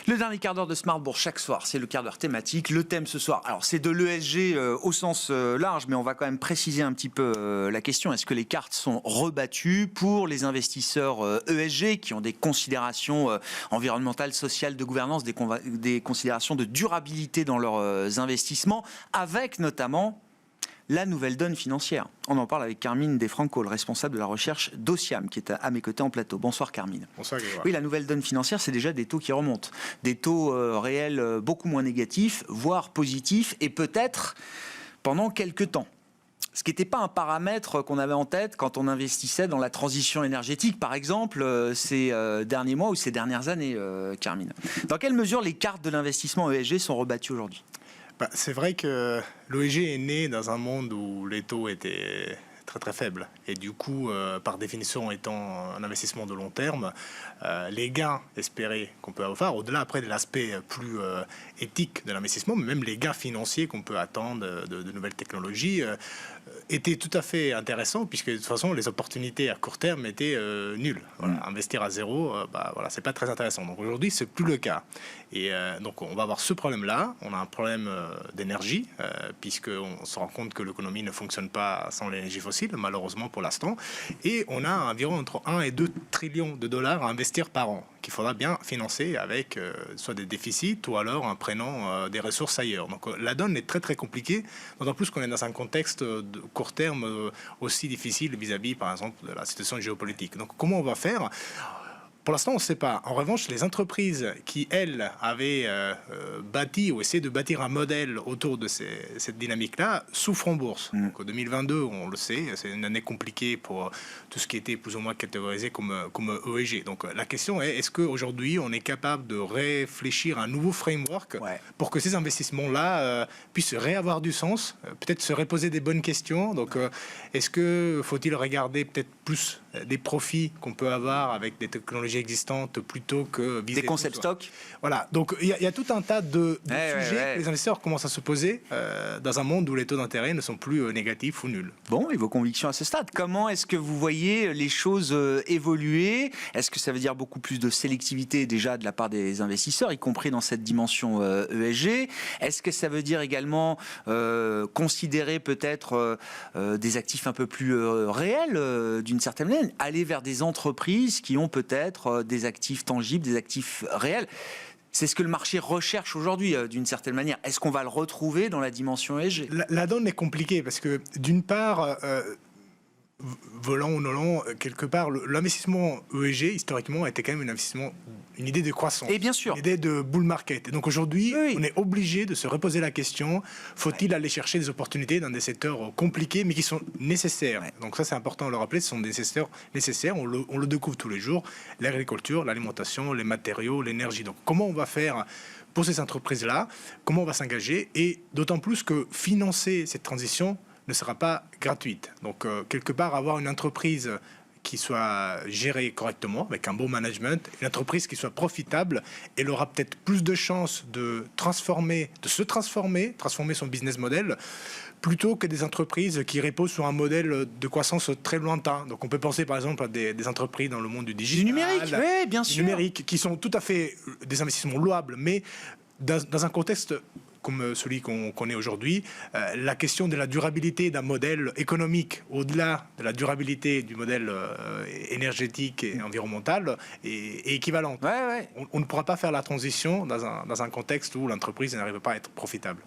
Le dernier quart d'heure de Smart Bourse chaque soir, c'est le quart d'heure thématique. Le thème ce soir, alors c'est de l'ESG au sens large, mais on va quand même préciser un petit peu la question. Est-ce que les cartes sont rebattues pour les investisseurs ESG qui ont des considérations environnementales, sociales, de gouvernance, des considérations de durabilité dans leurs investissements, avec notamment la nouvelle donne financière? On en parle avec Carmine Defranco, le responsable de la recherche d'Ociam, qui est à mes côtés en plateau. Bonsoir Carmine. Bonsoir Grégoire. Oui, la nouvelle donne financière, c'est déjà des taux qui remontent. Des taux réels beaucoup moins négatifs, voire positifs, et peut-être pendant quelques temps. Ce qui n'était pas un paramètre qu'on avait en tête quand on investissait dans la transition énergétique, par exemple, ces derniers mois ou ces dernières années, Carmine. Dans quelle mesure les cartes de l'investissement ESG sont rebattues aujourd'hui ? C'est vrai que l'ESG est né dans un monde où les taux étaient très très faibles. Et du coup, par définition étant un investissement de long terme, les gains espérés qu'on peut avoir, au-delà après de l'aspect plus éthique de l'investissement, mais même les gains financiers qu'on peut attendre de nouvelles technologies, étaient tout à fait intéressants, puisque de toute façon, les opportunités à court terme étaient nulles. Voilà, investir à zéro, voilà, c'est pas très intéressant. Donc aujourd'hui, c'est plus le cas. Et donc on va avoir ce problème-là. On a un problème d'énergie, puisqu'on se rend compte que l'économie ne fonctionne pas sans l'énergie fossile, malheureusement pour l'instant. Et on a environ entre 1 et 2 trillions de dollars à investir par an, qu'il faudra bien financer avec soit des déficits ou alors en prenant des ressources ailleurs. Donc la donne est très très compliquée, d'autant plus qu'on est dans un contexte de court terme aussi difficile vis-à-vis, par exemple, de la situation géopolitique. Donc comment on va faire ? Pour l'instant, on ne sait pas. En revanche, les entreprises qui, elles, avaient bâti ou essayé de bâtir un modèle autour de cette dynamique-là souffrent en bourse. Donc, en 2022, on le sait, c'est une année compliquée pour tout ce qui était plus ou moins catégorisé comme ESG. Donc, la question est, est-ce qu'aujourd'hui, on est capable de réfléchir à un nouveau framework pour que ces investissements-là puissent réavoir du sens, peut-être se reposer des bonnes questions. Donc, est-ce que faut-il regarder peut-être plus des profits qu'on peut avoir avec des technologies existantes plutôt que des concept stocks. Voilà, donc il y a tout un tas de sujets que les investisseurs commencent à se poser dans un monde où les taux d'intérêt ne sont plus négatifs ou nuls. Bon, et vos convictions à ce stade, comment est-ce que vous voyez les choses évoluer ? Est-ce que ça veut dire beaucoup plus de sélectivité déjà de la part des investisseurs, y compris dans cette dimension ESG ? Est-ce que ça veut dire également considérer peut-être des actifs un peu plus réels d'une certaine manière, aller vers des entreprises qui ont peut-être des actifs tangibles, des actifs réels? C'est ce que le marché recherche aujourd'hui, d'une certaine manière. Est-ce qu'on va le retrouver dans la dimension ESG ? La donne est compliquée parce que, d'une part, volant ou non, quelque part, l'investissement ESG, historiquement, a été quand même un investissement, une idée de croissance. Et bien sûr. Une idée de bull market. Et donc aujourd'hui, on est obligé de se reposer la question, faut-il aller chercher des opportunités dans des secteurs compliqués, mais qui sont nécessaires. Donc ça, c'est important de le rappeler, ce sont des secteurs nécessaires, on le découvre tous les jours, l'agriculture, l'alimentation, les matériaux, l'énergie. Donc comment on va faire pour ces entreprises-là ? Comment on va s'engager ? Et d'autant plus que financer cette transition ne sera pas gratuite. Donc, quelque part, avoir une entreprise qui soit gérée correctement, avec un bon management, une entreprise qui soit profitable, elle aura peut-être plus de chances de se transformer son business model, plutôt que des entreprises qui reposent sur un modèle de croissance très lointain. Donc, on peut penser, par exemple, à des entreprises dans le monde du digital. Du numérique, oui, bien sûr. Du numérique, qui sont tout à fait des investissements louables, mais dans un contexte comme celui qu'on connaît aujourd'hui, la question de la durabilité d'un modèle économique, au-delà de la durabilité du modèle énergétique et environnemental, est équivalente. On ne pourra pas faire la transition dans un contexte où l'entreprise n'arrive pas à être profitable.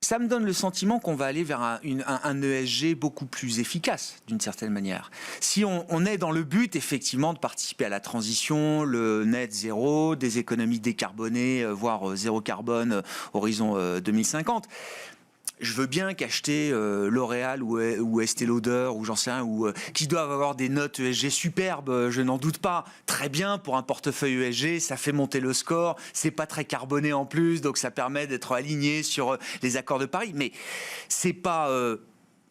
Ça me donne le sentiment qu'on va aller vers un ESG beaucoup plus efficace, d'une certaine manière. Si on est dans le but, effectivement, de participer à la transition, le net zéro, des économies décarbonées, voire zéro carbone, horizon 2050... Je veux bien qu'acheter L'Oréal ou Estée Lauder ou j'en sais rien, qui doivent avoir des notes ESG superbes, je n'en doute pas. Très bien pour un portefeuille ESG, ça fait monter le score, c'est pas très carboné en plus, donc ça permet d'être aligné sur les accords de Paris. Mais c'est pas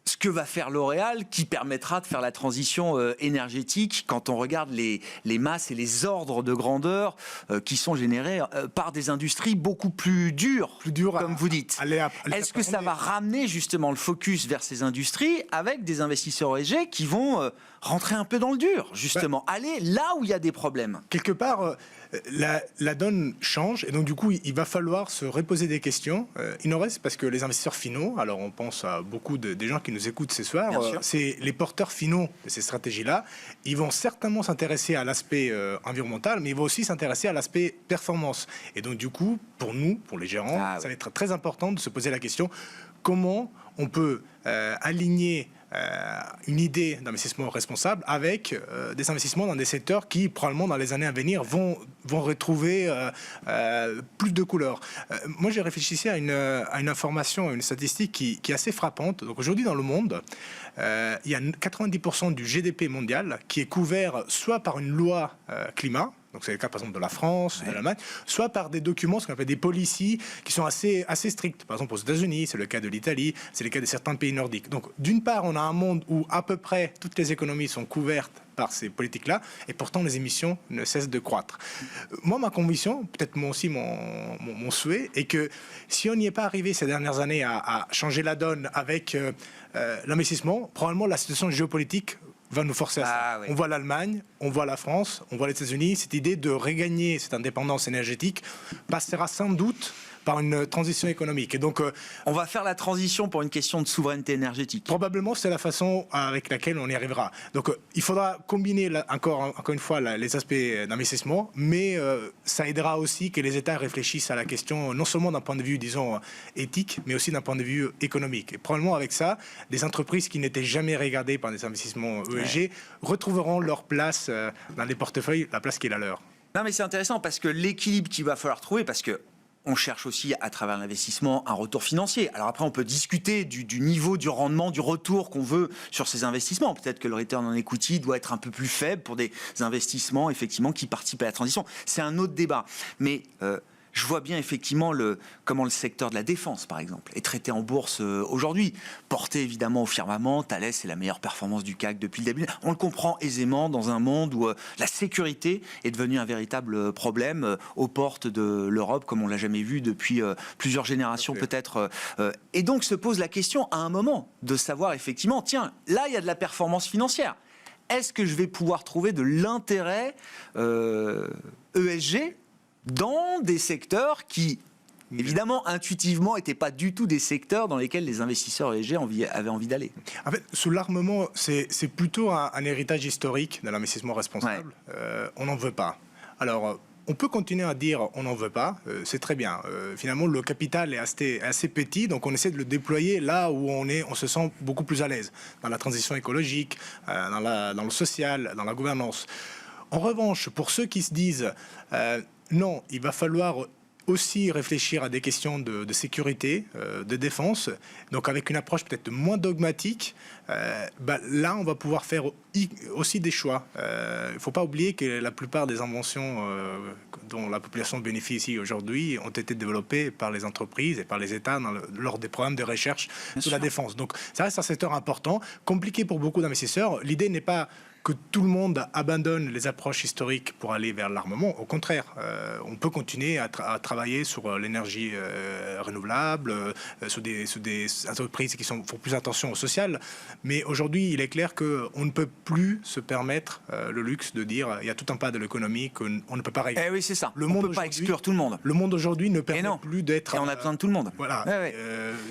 ce que va faire L'Oréal qui permettra de faire la transition énergétique quand on regarde les masses et les ordres de grandeur qui sont générés par des industries beaucoup plus dures comme vous dites. Est-ce que ça va ramener justement le focus vers ces industries avec des investisseurs ESG qui vont rentrer un peu dans le dur, justement, aller là où il y a des problèmes? Quelque part, la donne change et donc du coup, il va falloir se reposer des questions. Il en reste parce que les investisseurs finaux, alors on pense à beaucoup des gens qui nous écoutent ce soir, c'est les porteurs finaux de ces stratégies-là. Ils vont certainement s'intéresser à l'aspect environnemental, mais ils vont aussi s'intéresser à l'aspect performance. Et donc du coup, pour nous, pour les gérants, ça va être très important de se poser la question comment on peut aligner une idée d'investissement responsable avec des investissements dans des secteurs qui, probablement, dans les années à venir, vont retrouver plus de couleurs. Moi, j'ai réfléchi à une information, une statistique qui est assez frappante. Donc, aujourd'hui, dans le monde, il y a 90% du GDP mondial qui est couvert soit par une loi climat, donc c'est le cas par exemple de la France, de l'Allemagne, soit par des documents, ce qu'on appelle des policies, qui sont assez strictes. Par exemple aux États-Unis, c'est le cas de l'Italie, c'est le cas de certains pays nordiques. Donc d'une part, on a un monde où à peu près toutes les économies sont couvertes par ces politiques-là, et pourtant les émissions ne cessent de croître. Moi, ma conviction, peut-être moi aussi mon souhait, est que si on n'y est pas arrivé ces dernières années à changer la donne avec l'investissement, probablement la situation géopolitique va nous forcer à ça. On voit l'Allemagne, on voit la France, on voit les États-Unis. Cette idée de regagner cette indépendance énergétique passera sans doute par une transition économique. Et donc, on va faire la transition pour une question de souveraineté énergétique. Probablement, c'est la façon avec laquelle on y arrivera. Donc, il faudra combiner encore une fois les aspects d'investissement, mais ça aidera aussi que les États réfléchissent à la question non seulement d'un point de vue, disons, éthique, mais aussi d'un point de vue économique. Et probablement avec ça, des entreprises qui n'étaient jamais regardées par des investissements ESG retrouveront leur place dans les portefeuilles, la place qui est la leur. Non, mais c'est intéressant parce que l'équilibre qu'il va falloir trouver, parce que on cherche aussi à travers l'investissement un retour financier. Alors après, on peut discuter du niveau, du rendement, du retour qu'on veut sur ces investissements. Peut-être que le return on equity doit être un peu plus faible pour des investissements effectivement qui participent à la transition. C'est un autre débat. Mais je vois bien effectivement comment le secteur de la défense, par exemple, est traité en bourse aujourd'hui. Porté évidemment au firmament, Thales est la meilleure performance du CAC depuis le début. On le comprend aisément dans un monde où la sécurité est devenue un véritable problème aux portes de l'Europe, comme on l'a jamais vu depuis plusieurs générations peut-être. Et donc se pose la question à un moment de savoir effectivement, tiens, là il y a de la performance financière. Est-ce que je vais pouvoir trouver de l'intérêt ESG dans des secteurs qui, évidemment, intuitivement, n'étaient pas du tout des secteurs dans lesquels les investisseurs ESG avaient envie d'aller? En fait, sous l'armement, c'est plutôt un héritage historique de l'investissement responsable. On n'en veut pas. Alors, on peut continuer à dire on n'en veut pas, c'est très bien. Finalement, le capital est assez petit, donc on essaie de le déployer là où on se sent beaucoup plus à l'aise, dans la transition écologique, dans le social, dans la gouvernance. En revanche, pour ceux qui se disent non, il va falloir aussi réfléchir à des questions de sécurité, de défense, donc avec une approche peut-être moins dogmatique, là on va pouvoir faire aussi des choix. Il ne faut pas oublier que la plupart des inventions dont la population bénéficie aujourd'hui ont été développées par les entreprises et par les États lors des programmes de recherche sur la défense. Donc ça reste un secteur important, compliqué pour beaucoup d'investisseurs. L'idée n'est pas que tout le monde abandonne les approches historiques pour aller vers l'armement. Au contraire, on peut continuer à travailler sur l'énergie renouvelable, sur des entreprises qui font plus attention au social. Mais aujourd'hui, il est clair qu'on ne peut plus se permettre le luxe de dire il y a tout un pas de l'économie qu'on ne peut pas régler. Eh oui, c'est ça. On ne peut pas exclure tout le monde. Le monde aujourd'hui ne permet plus d'être... Et on a besoin de tout le monde. Voilà.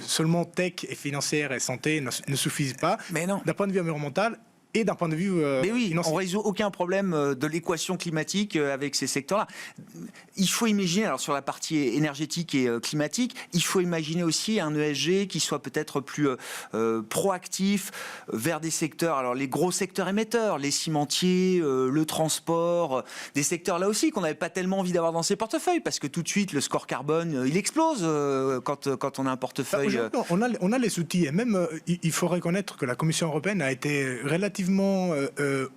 Seulement tech et financière et santé ne suffisent pas. Mais non. D'un point de vue environnemental, et d'un point de vue mais oui, financier. On ne résout aucun problème de l'équation climatique avec ces secteurs-là. Il faut imaginer, alors sur la partie énergétique et climatique, il faut imaginer aussi un ESG qui soit peut-être plus proactif vers des secteurs, alors les gros secteurs émetteurs, les cimentiers, le transport, des secteurs là aussi qu'on n'avait pas tellement envie d'avoir dans ses portefeuilles, parce que tout de suite le score carbone, il explose quand on a un portefeuille. On a les outils, et même il faut reconnaître que la Commission européenne a été relativement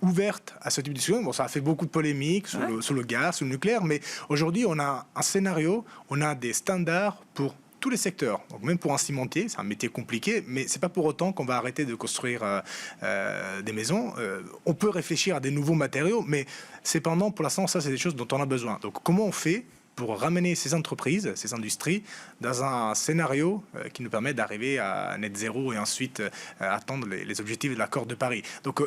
ouverte à ce type de discussion. Bon, ça a fait beaucoup de polémiques sur le gaz, sur le nucléaire, mais aujourd'hui, on a un scénario, on a des standards pour tous les secteurs. Donc même pour un cimentier, c'est un métier compliqué, mais c'est pas pour autant qu'on va arrêter de construire des maisons. On peut réfléchir à des nouveaux matériaux, mais cependant, pour l'instant, ça, c'est des choses dont on a besoin. Donc comment on fait pour ramener ces entreprises, ces industries, dans un scénario qui nous permet d'arriver à net zéro et ensuite atteindre les objectifs de l'accord de Paris. Donc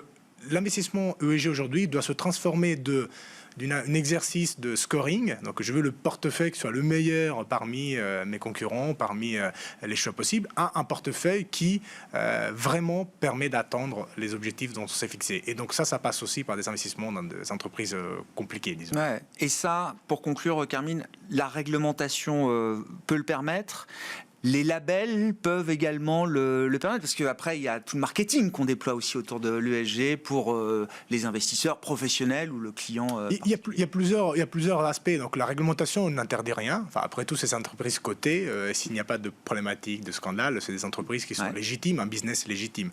l'investissement ESG aujourd'hui doit se transformer d'un exercice de scoring. Donc je veux le portefeuille qui soit le meilleur parmi mes concurrents, parmi les choix possibles, à un portefeuille qui vraiment permet d'atteindre les objectifs dont on s'est fixé. Et donc ça passe aussi par des investissements dans des entreprises compliquées, disons. Ouais. Et ça, pour conclure, Carmine, la réglementation peut le permettre. Les labels peuvent également le permettre, parce qu'après, il y a tout le marketing qu'on déploie aussi autour de l'ESG pour les investisseurs professionnels ou le client. Il y a plusieurs aspects. Donc la réglementation n'interdit rien. Enfin, après tout, ces entreprises cotées, s'il n'y a pas de problématique, de scandale, c'est des entreprises qui sont légitimes, un business légitime.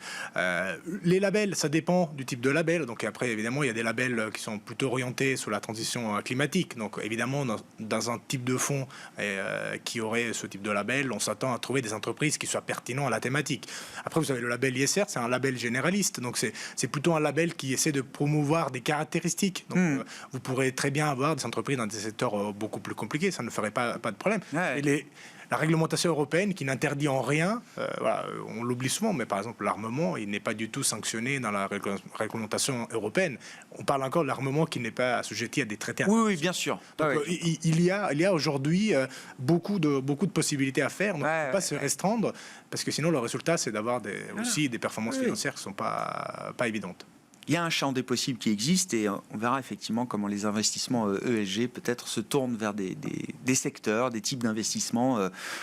Les labels, ça dépend du type de label. Donc après, évidemment, il y a des labels qui sont plutôt orientés sur la transition climatique. Donc évidemment, dans un type de fonds qui aurait ce type de label, on s'attend à trouver des entreprises qui soient pertinentes à la thématique. Après, vous savez, le label ISR, c'est un label généraliste, donc c'est plutôt un label qui essaie de promouvoir des caractéristiques. Donc, vous pourrez très bien avoir des entreprises dans des secteurs beaucoup plus compliqués, ça ne ferait pas de problème. Et la réglementation européenne qui n'interdit en rien, voilà, on l'oublie souvent, mais par exemple l'armement, il n'est pas du tout sanctionné dans la réglementation européenne. On parle encore de l'armement qui n'est pas assujetti à des traités. Oui, bien sûr. Donc, il y a aujourd'hui beaucoup de possibilités à faire. Donc, on ne peut pas se restreindre, parce que sinon le résultat, c'est d'avoir aussi des performances financières qui ne sont pas évidentes. Il y a un champ des possibles qui existe et on verra effectivement comment les investissements ESG peut-être se tournent vers des secteurs, des types d'investissements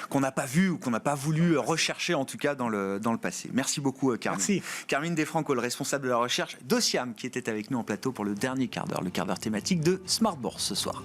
qu'on n'a pas vus ou qu'on n'a pas voulu rechercher en tout cas dans le passé. Merci beaucoup Carmine. Merci. Carmine Defranco, le responsable de la recherche d'Ociam qui était avec nous en plateau pour le dernier quart d'heure, le quart d'heure thématique de Smart Bourse ce soir.